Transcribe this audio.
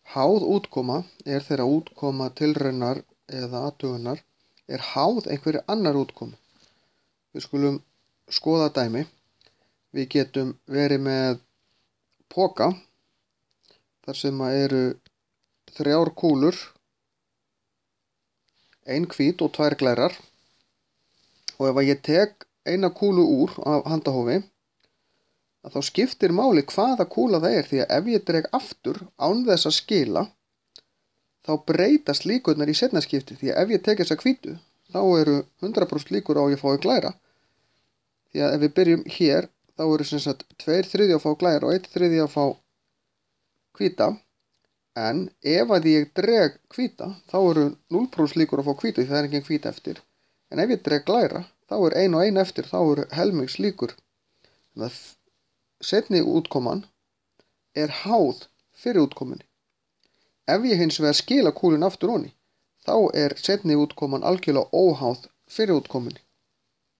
Háð útkoma er þegar útkoma tilraunar eða athugunar er háð einhverri annar útkomu. Við skulum skoða dæmi. Við getum verið með poka þar sem eru 3 kúlur, 1 hvít og 2 glærar. Og ef ég tek eina kúlu úr af handahófi, þá skiptir máli hvaða kúla það er, því að ef ég dreg aftur án þess að skila, þá breytast líkurnar í seinna skipti, því að ef ég tek þessa hvítu, þá eru 100% líkur á að ég fái glæra. Því að ef við byrjum hér, þá eru sem sagt 2/3 að fá glæra og 1/3 að fá hvíta. En ef að ég dreg hvíta, þá eru 0% líkur að fá hvítu, því það er engin hvít eftir. En ef ég dreg glæra, þá er 1 og 1 eftir, þá eru helmings líkur. Þannig að seinni útkoman er háð fyrir útkomunni. Ef ég hins vegar skila kúlun aftur onni, þá er seinni útkoman algjörlega óháð fyrir útkomunni.